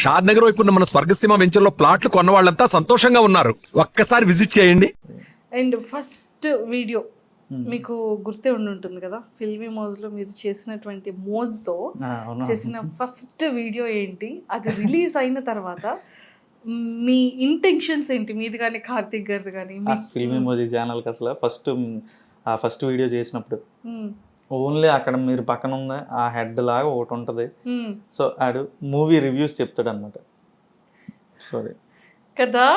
షాద్ నగర్ వైపు ఉన్న మన స్వర్గసీమ వెంచర్లో ప్లాట్లు కొన్న వాళ్ళంతా సంతోషంగా ఉన్నారు. ఒక్కసారి విజిట్ చేయండి. అండ్ ఫస్ట్ వీడియో మీకు గుర్తే ఉంటుంది కదా, ఫిల్మీ మోజ్లో మీరు చేసినటువంటి మోజ్తో చేసిన ఫస్ట్ వీడియో ఏంటి, అది రిలీజ్ అయిన తర్వాత మీ ఇంటెన్షన్స్ ఏంటి, మీది కానీ కార్తిక్ గారిది కానీ? ఫిల్మీ మోజీ ఛానల్కి అసలు ఫస్ట్ వీడియో చేసినప్పుడు ఓన్లీ అక్కడ మీరు పక్కన ఉన్న ఆ హెడ్ లాగా ఒకటి ఉంటుంది. సో ఆడు మూవీ రివ్యూస్ చెప్తాడు అనమాట. సారీ కదా,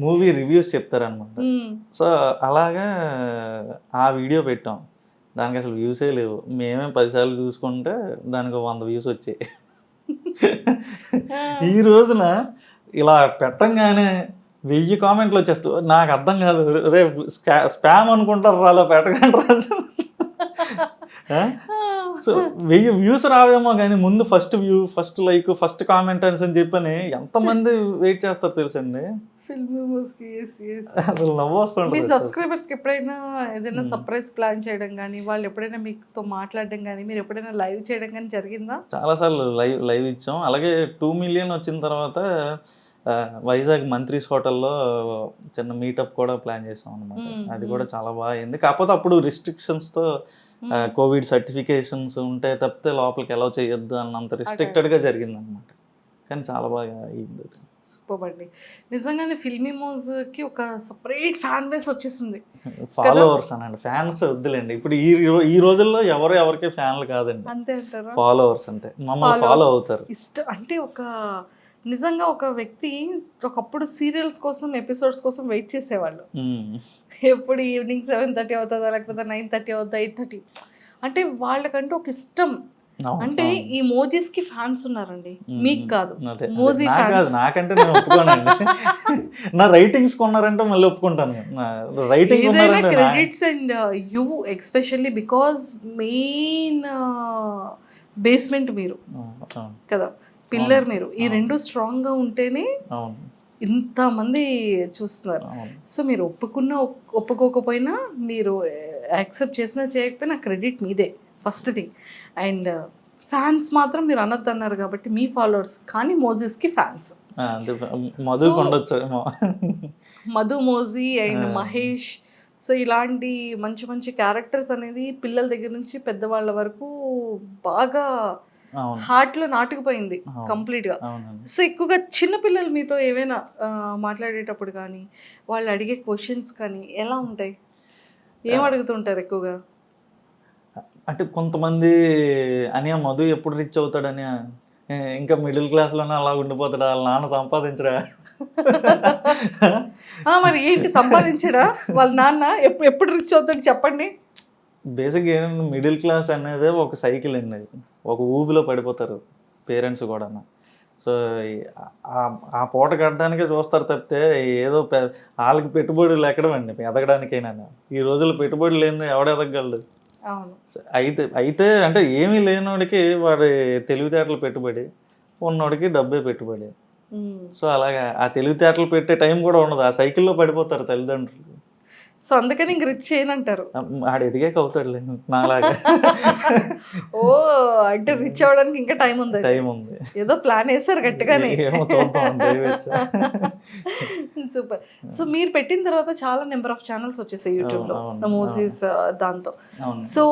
మూవీ రివ్యూస్ చెప్తారనమాట. సో అలాగా ఆ వీడియో పెట్టాం. దానికి అసలు వ్యూసే లేవు. మేమే 10 సార్లు చూసుకుంటే దానికి 100 వ్యూస్ వచ్చాయి. ఈ రోజున ఇలా పెట్టంగానే 1000 కామెంట్లు వచ్చేస్తాయి. నాకు అర్థం కాదు, రేపు స్పామ్ అనుకుంటారు అలా పెట్టకండి రాజు. సో 1000 వ్యూస్ రావేమో కానీ ముందు first view, first like, first comment అని చెప్పని ఎంతమంది వెయిట్ చేస్తారు తెలుసండి అసలు. నవ్వు వస్తుంది. మీ సబ్స్క్రైబర్స్కి ఎప్పుడైనా ఏదైనా సర్ప్రైజ్ ప్లాన్ చేయడం కానీ, వాళ్ళు ఎప్పుడైనా మీతో మాట్లాడడం కానీ, మీరు ఎప్పుడైనా లైవ్ చేయడం కానీ జరిగిందా? చాలాసార్లు లైవ్ ఇచ్చాం. అలాగే 2 మిలియన్ వచ్చిన తర్వాత వైజాగ్ మంత్రీస్ హోటల్లో చిన్న మీటప్ కూడా ప్లాన్ చేసాం అనమాట. అది కూడా చాలా బాగా అయింది. కాకపోతే అప్పుడు రిస్ట్రిక్షన్స్తో కోవిడ్ సర్టిఫికేషన్స్ ఉంటే తప్పితే లోపలికి అలౌ చేయొద్దు అన్నంత రిస్ట్రిక్టెడ్గా జరిగింది అనమాట. కానీ చాలా బాగా అయింది. సూపర్ అండి. నిజంగానే ఫిల్మీ మోజ్కి ఒక సపరేట్ ఫ్యాన్ బేస్ వచ్చేసింది. ఫాలోవర్స్ అనండి, ఫ్యాన్స్ వద్దులేండి. ఇప్పుడు ఈ రోజుల్లో ఎవరికి ఫ్యాన్లు కాదండి, అంతే అంటారా? ఫాలోవర్స్ అంతే, మమ్మల్ని ఫాలో అవుతారు. ఇష్టం అంటే నిజంగా ఒక వ్యక్తి ఒకప్పుడు సీరియల్స్ కోసం, ఎపిసోడ్స్ కోసం వెయిట్ చేసేవాళ్ళు. ఎప్పుడు ఈవినింగ్ 7:30 అవుతుందా, లేకపోతే 9:30 అవుతుందా, 8:30, అంటే వాళ్ళకంటూ ఒక ఇష్టం. అంటే ఈ మోజీస్ కి ఫ్యాన్స్ ఉన్నారండి, మీకు కాదు. మోజీ ఫ్యాన్స్ నాకంటే నేను ఒప్పుకోనండి. నా రైటింగ్స్ కొన్నారంటే మళ్ళీ ఒప్పుకుంటాను. Writing credits and you especially because main basement మీరు కదా, పిల్లర్ మీరు. ఈ రెండు స్ట్రాంగ్ గా ఉంటేనే ఇంతమంది చూస్తున్నారు. సో మీరు ఒప్పుకోకపోయినా, మీరు యాక్సెప్ట్ చేసినా చేయకపోయినా క్రెడిట్ మీదే ఫస్ట్ థింగ్. అండ్ ఫ్యాన్స్ మాత్రం మీరు అనొద్దు అన్నారు కాబట్టి మీ ఫాలోవర్స్, కానీ మోజీస్కి fans. Madhu Moji and Mahesh. So ఇలాంటి మంచి మంచి క్యారెక్టర్స్ అనేది పిల్లల దగ్గర నుంచి పెద్దవాళ్ళ వరకు బాగా హార్ట్లో నాటుకుపోయింది కంప్లీట్గా. సో ఎక్కువగా చిన్నపిల్లలు మీతో ఏమైనా మాట్లాడేటప్పుడు కానీ, వాళ్ళు అడిగే క్వశ్చన్స్ కానీ ఎలా ఉంటాయి, ఏం అడుగుతుంటారు ఎక్కువగా? అంటే కొంతమంది అని మధు ఎప్పుడు రిచ్ అవుతాడని, ఇంకా మిడిల్ క్లాస్లోనే అలా ఉండిపోతాడా, వాళ్ళ నాన్న సంపాదించడా? మరి ఏంటి సంపాదించడా వాళ్ళ నాన్న? ఎప్పుడు రిచ్ అవుతాడు చెప్పండి. బేసిక్గా ఏంటంటే మిడిల్ క్లాస్ అనేది ఒక సైకిల్ అండి, ఒక ఊబిలో పడిపోతారు పేరెంట్స్ కూడా. సో ఆ పూట కట్టడానికే చూస్తారు తప్పితే ఏదో వాళ్ళకి పెట్టుబడులు ఎక్కడమండి ఎదగడానికైనా. ఈ రోజుల్లో పెట్టుబడులు లేని ఎవడ ఎదగలడు. అయితే అంటే ఏమీ లేనివాడికి వాడి తెలివితేటలు పెట్టుబడి, ఉన్నోడికి డబ్బే పెట్టుబడి. సో అలాగా ఆ తెలివితేటలు పెట్టే టైం కూడా ఉండదు, ఆ సైకిల్లో పడిపోతారు తల్లిదండ్రులు. సో అందుకని ఇంక రిచ్ చేయనంటారు. ఆడు ఎదిగాక అవుతాడులే నాలాగా. ఓ అంటే రిచ్ అవ్వడానికి ఇంకా టైం ఉంది. ఏదో ప్లాన్ వేసారు గట్టిగానే. సూపర్. సో మీరు పెట్టిన తర్వాత చాలా నెంబర్ ఆఫ్ ఛానల్స్ వచ్చేసాయి యూట్యూబ్లో మోజీస్ దాంతో. సో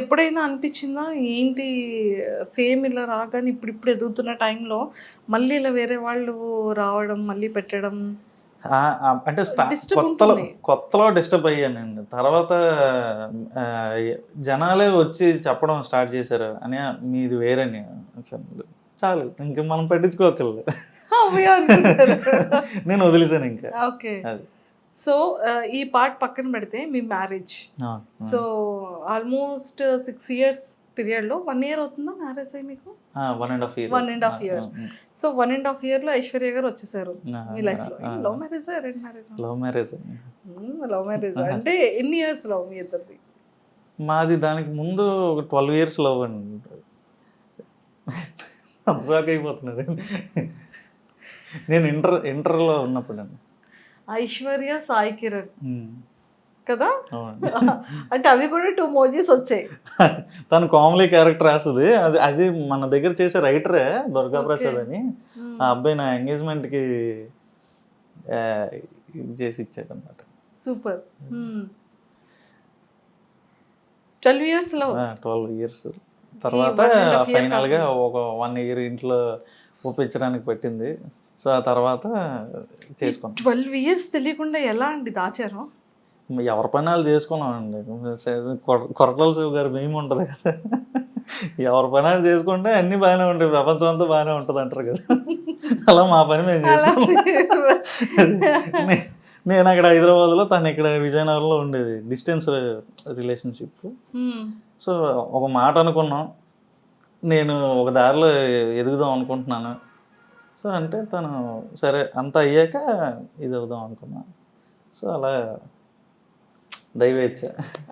ఎప్పుడైనా అనిపించిందా ఏంటి ఫేమ్ ఇలా రాగానే ఇప్పుడు ఎదుగుతున్న టైంలో మళ్ళీ ఇలా వేరే వాళ్ళు రావడం, మళ్ళీ పెట్టడం? అంటే కొత్తలో డిస్టర్బ్ అయ్యానండి. తర్వాత జనాలే వచ్చి చెప్పడం స్టార్ట్ చేశారు అని, మీది వేరని. చాలు ఇంకా మనం పట్టించుకోకలేదు, నేను వదిలేసాను ఇంకా. ఓకే. సో ఈ పార్ట్ పక్కన పెడితే మీ మ్యారేజ్, సో ఆల్మోస్ట్ 6 years పీరియడ్లో 1 year అవుతుందా మ్యారేజ్ అయ్యి మీకు? 1.5 years. సో 1.5 year లో ఐశ్వర్య గారు వచ్చేసారు మీ లైఫ్లో. Love marriage, arrange marriage? Love marriage. Love marriage అంటే ఎన్ని ఇయర్స్ లవ్ మీ ఇద్దరిది? మాది దానికి ముందు 12 years లవ్ అండి. షాక్ అయిపోతున్నది. నేను ఇంటర్లో ఉన్నప్పుడు అండి. ఐశ్వర్య, సాయి కిరణ్ కదా. అవునండి. అంటే అవి కూడా 2 మోజీస్ వచ్చాయి. తను కామెడీ క్యారెక్టర్ రాస్తుంది. అది మన దగ్గర చేసే రైటరే దుర్గా ప్రసాద్ అని. ఆ అబ్బాయి నా ఎంగేజ్మెంట్కి ఇది చేసి ఇచ్చాడు అనమాట. సూపర్. 12 years love. 12 ఇయర్స్ తర్వాత 1.5 year ఫైనల్గా ఒక 1 ఇయర్ ఇంట్లో ఒప్పించడానికి పట్టింది. సో ఆ తర్వాత చేసుకున్నాం. 12 ఇయర్స్ తెలియకుండా ఎలా అండి దాచారు? ఎవరి పని వాళ్ళు చేసుకున్నామండి. కొరటాల శివ గారు మేము ఉంటుంది కదా, ఎవరి పని వాళ్ళు చేసుకుంటే అన్నీ బాగానే ఉంటాయి, ప్రపంచం అంతా బాగానే ఉంటుంది అంటారు కదా, అలా మా పని మేము చేసుకున్నాం. నేను అక్కడ హైదరాబాద్లో, తను ఇక్కడ విజయనగరంలో ఉండేది. Distance relationship. సో ఒక మాట అనుకున్నాం, నేను ఒక దారిలో ఎదుగుదాం అనుకుంటున్నాను. సో అంటే తను సరే అంతా అయ్యాక ఇది అవుదాం అనుకున్నా. సో అలా దైవేచ్ఛ.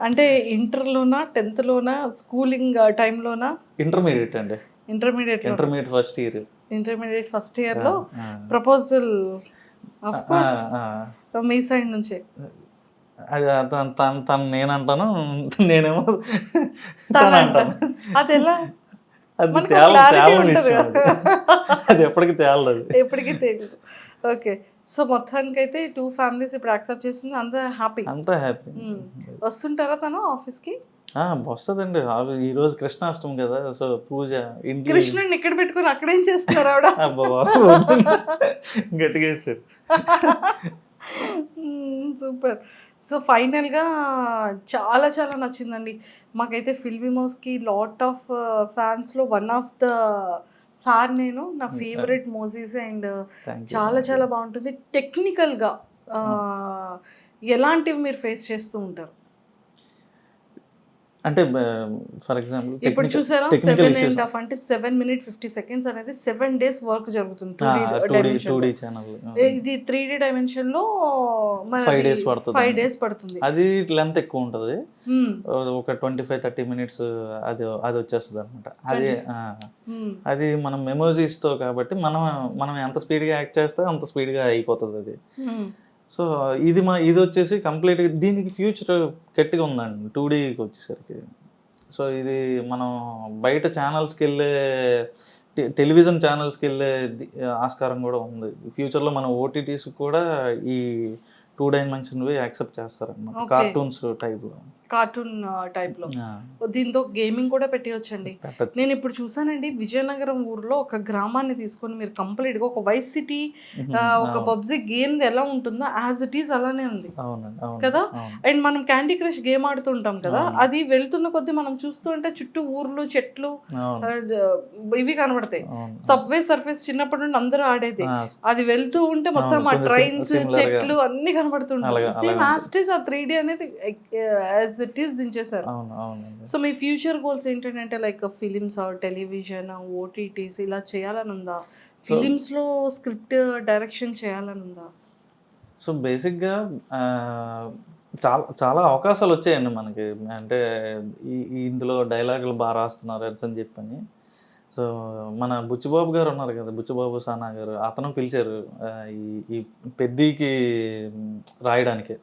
అంటే ఇంటర్లోనా, 10th లోనా, స్కూలింగ్ టైంలోనా? ఇంటర్మీడియట్ అండి. Intermediate first year. Intermediate first ఇయర్లో ప్రపోజల్ ఆఫ్ కోర్స్ మీ సైడ్ నుంచే. అది తను నేను అంటాను, నేనేమో తను అంటాను. అది ఎలా? అది మనకు తేలని clarity ఉంటది విషయం కదా. అది ఎప్పటికీ తేలదు. ఎప్పటికీ తెలియదు. ఓకే. సో మొత్తానికైతే 2 ఫ్యామిలీస్ ఇప్పుడు యాక్సెప్ట్ చేస్తుంది, అంతా హ్యాపీ. అంతా హ్యాపీ. వస్తుంటారా తను ఆఫీస్కి? వస్తుందండి. ఈరోజు కృష్ణాష్టమి కదా, సో పూజ ఇంటి కృష్ణుడిని ఇక్కడ పెట్టుకుని అక్కడేం చేస్తున్నారు ఆవిడ? అబ్బా గట్టిగా వేస్తారు. సూపర్. సో ఫైనల్గా చాలా చాలా నచ్చిందండి మాకైతే. ఫిల్మీ మౌస్కి లాట్ ఆఫ్ ఫ్యాన్స్లో వన్ ఆఫ్ ద ఫ్యాన్ నేను. నా ఫేవరెట్ మోజీస్. అండ్ చాలా చాలా బాగుంటుంది. టెక్నికల్గా ఎలాంటివి మీరు ఫేస్ చేస్తూ ఉంటారు? అంటే ఫర్ ఎగ్జాంపుల్ ఇప్పుడు చూసారా 7.5 అంటే 7 minutes 50 seconds అనేది 7 days వర్క్ జరుగుతుంది 2D ఛానల్. ఇది 3D డైమెన్షన్ లో 5 days పడుతుంది. 5 days పడుతుంది. అది లెంత్ ఎక్కువ ఉంటుంది. ఒక 25-30 minutes అది వచ్చేస్తుంది అనమాట. అది మనం మెమోజీస్తో కాబట్టి మనం ఎంత స్పీడ్గా యాక్ట్ చేస్తే అంత స్పీడ్గా అయిపోతుంది అది. సో ఇది వచ్చేసి కంప్లీట్గా దీనికి ఫ్యూచర్ గట్టిగా ఉందండి 2Dకి వచ్చేసరికి. సో ఇది మనం బయట ఛానల్స్కి వెళ్ళే టెలివిజన్ ఛానల్స్కి వెళ్ళే ఆస్కారం కూడా ఉంది. ఫ్యూచర్లో మన ఓటీటీస్ కూడా ఈ 2 dimensionవి యాక్సెప్ట్ చేస్తారన్నమాట. కార్టూన్ టైప్లో. దీంతో గేమింగ్ కూడా పెట్టవచ్చండి. నేను ఇప్పుడు చూసానండి విజయనగరం ఊర్లో ఒక గ్రామాన్ని తీసుకొని మీరు కంప్లీట్గా ఒక వైస్ సిటీ, ఒక పబ్జీ గేమ్ ఎలా ఉంటుందో యాజ్ ఇట్ ఈస్ అలానే ఉంది కదా. అండ్ మనం క్యాండీ క్రష్ గేమ్ ఆడుతుంటాం కదా, అది వెళ్తున్న కొద్దీ మనం చూస్తూ ఉంటే చుట్టూ ఊర్లు, చెట్లు ఇవి కనబడతాయి. సబ్వే సర్ఫేస్ చిన్నప్పటి నుండి అందరూ ఆడేది. అది వెళ్తూ ఉంటే మొత్తం ఆ ట్రైన్స్, చెట్లు అన్ని కనబడుతుంటాయి. సేమ్ యాజ్ ఇట్ ఈస్ ఆ 3D అనేది యాజ్ ఇట్ ఈస్ దించేశారు. సో మీ ఫ్యూచర్ గోల్స్ ఏంటంటే లైక్ ఫిలిమ్స్, టెలివిజన్, ఓటీటీస్ ఇలా చేయాలని ఉందా? ఫిలిమ్స్లో స్క్రిప్ట్ డైరెక్షన్ చేయాలని ఉందా? సో బేసిక్గా చాలా అవకాశాలు వచ్చాయండి మనకి. అంటే ఇందులో డైలాగులు బాగా రాస్తున్నారు అని చెప్పని. సో మన బుచ్చిబాబు గారు ఉన్నారు కదా, బుచ్చిబాబు సానా గారు, అతను పిలిచారు ఈ పెద్దీకి రాయడానికి.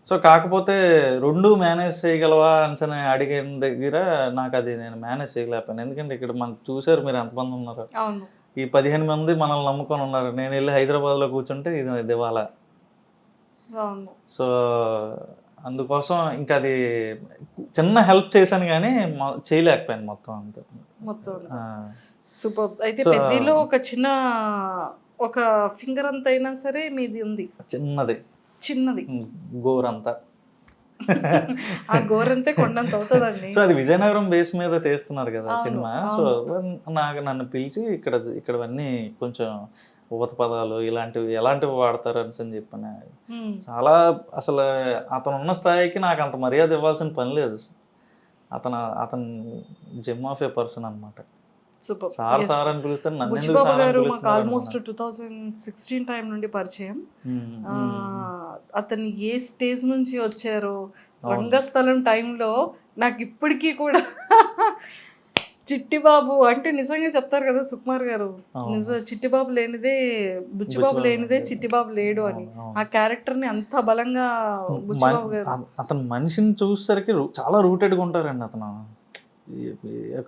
సో కాకపోతే 2 మేనేజ్ చేయగలవా అని అడిగిన దగ్గర నాకు అది నేను మేనేజ్ చేయలేకపోయాను. ఎందుకంటే ఇక్కడ మనం చూసారు మీరు ఎంతమంది ఉన్నారు. ఈ 15 మంది మనల్ని నమ్ముకొని ఉన్నారు. నేను వెళ్ళి హైదరాబాద్లో కూర్చుంటే ఇది దివాలా. సో అందుకోసం ఇంకా అది చిన్న హెల్ప్ చేశాను కానీ చేయలేకపోయాను మొత్తం అంతా. సూపర్. అయితే పెద్దలో ఒక చిన్న ఒక ఫింగర్ అంత అయినా సరే మీది ఉంది, చిన్నది గోరంతా. ఆ గోరంతే కొండంత అవుతుందండి. సో అది విజయనగరం బేస్ మీద తీస్తున్నారు కదా సినిమా. సో నన్ను పిలిచి ఇక్కడవన్నీ కొంచెం ఉపత పదాలు ఎలాంటివి వాడతారు అని చెప్పాను. చాలా అసలు అతను ఉన్న స్థాయికి నాకు అంత మర్యాద ఇవ్వాల్సిన పని లేదు. అతను జెమ్ ఆఫ్ ఏ పర్సన్ అనమాట. సూపర్. సార్ అని పిలుస్తాను. బుచ్చిబాబు గారు మాకు ఆల్మోస్ట్ 2016 టైం నుండి పరిచయం. అతను ఏ స్టేజ్ నుంచి వచ్చారో రంగస్థలం టైంలో నాకు ఇప్పటికీ కూడా చిట్టిబాబు అంటే నిజంగా చెప్తారు కదా సుకుమార్ గారు, చిట్టిబాబు లేనిదే బుచ్చిబాబు లేనిదే చిట్టిబాబు లేడు అని. ఆ క్యారెక్టర్ ని అంత బలంగా బుచ్చిబాబు గారు అతను మనిషిని చూసేసరికి చాలా రూటెడ్గా ఉంటారండి అతను.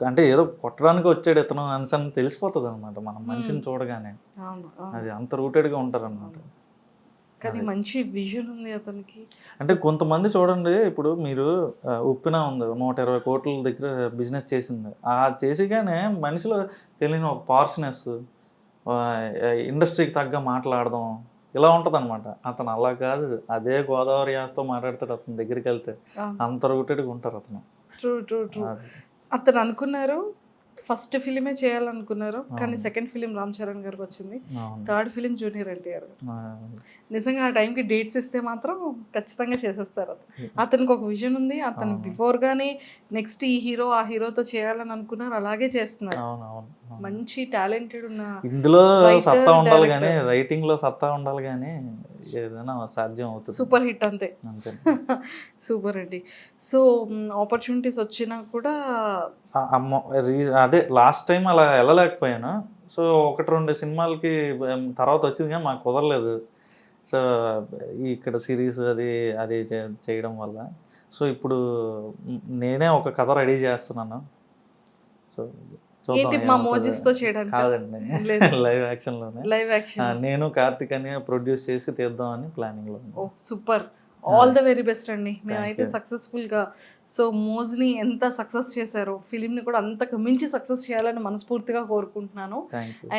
అంటే ఏదో కొట్టడానికి వచ్చాడు ఇతను అని తెలిసిపోతుంది అనమాట మనం మనిషిని చూడగానే. అవును, అది అంత రూటెడ్గా ఉంటారు అనమాట. కానీ మంచి విజన్ ఉంది అతనికి. అంటే కొంతమంది చూడండి, ఇప్పుడు మీరు ఉప్పిన ఉంది 120 కోట్ల దగ్గర బిజినెస్ చేసింది, ఆ చేసిగానే మనిషిలో తెలియని ఒక పార్ష్నెస్, ఇండస్ట్రీకి తగ్గ మాట్లాడడం ఇలా ఉంటుంది అనమాట. అతను అలా కాదు, అదే గోదావరి యాసతో మాట్లాడతాడు అతని దగ్గరికి వెళ్తే. అంత రూటెడ్గా ఉంటారు అతను. True true true. అతను అనుకున్నారు ఫస్ట్ ఫిలిమే చేయాలనుకున్నారు, కానీ సెకండ్ ఫిలిం రామ్ చరణ్ గారికి వచ్చింది, థర్డ్ ఫిలిం జూనియర్ ఎన్టీఆర్ గారు. నిజంగా ఆ టైంకి డేట్స్ ఇస్తే మాత్రం ఖచ్చితంగా చేసేస్తారు. అతనికి ఒక విజన్ ఉంది. అతను బిఫోర్ గానే నెక్స్ట్ ఈ హీరో ఆ హీరోతో చేయాలని అనుకున్నారు, అలాగే చేస్తున్నారు. మంచి టాలెంటెడ్ ఉన్న ఇందులో సత్తా ఉండాలి కానీ, రైటింగ్ లో సత్తా ఉండాలి కానీ ఏదైనా సాధ్యం అవుతుంది. సూపర్ హిట్ అంతే. సూపర్ అండి. సో ఆపర్చునిటీస్ వచ్చినా కూడా అదే లాస్ట్ టైం అలా వెళ్ళలేకపోయాను. సో 1-2 సినిమాలకి తర్వాత వచ్చింది కానీ మాకు కుదరలేదు. సో ఇక్కడ సిరీస్ అది చేయడం వల్ల సో ఇప్పుడు నేనే ఒక కథ రెడీ చేస్తున్నాను. సో ఏంటి మా మోజిస్తో చేయడానికి? కాదండి, లైవ్ యాక్షన్లోనే. లైవ్ యాక్షన్ నేను కార్తిక్ అని ప్రొడ్యూస్ చేసి తీద్దామని ప్లానింగ్లో. Oh super, all the very best అండి. మేమైతే సక్సెస్ఫుల్గా సో మోజ్ని ఎంత సక్సెస్ చేశారో ఫిలింని కూడా అంతకు మించి సక్సెస్ చేయాలని మనస్ఫూర్తిగా కోరుకుంటున్నాను.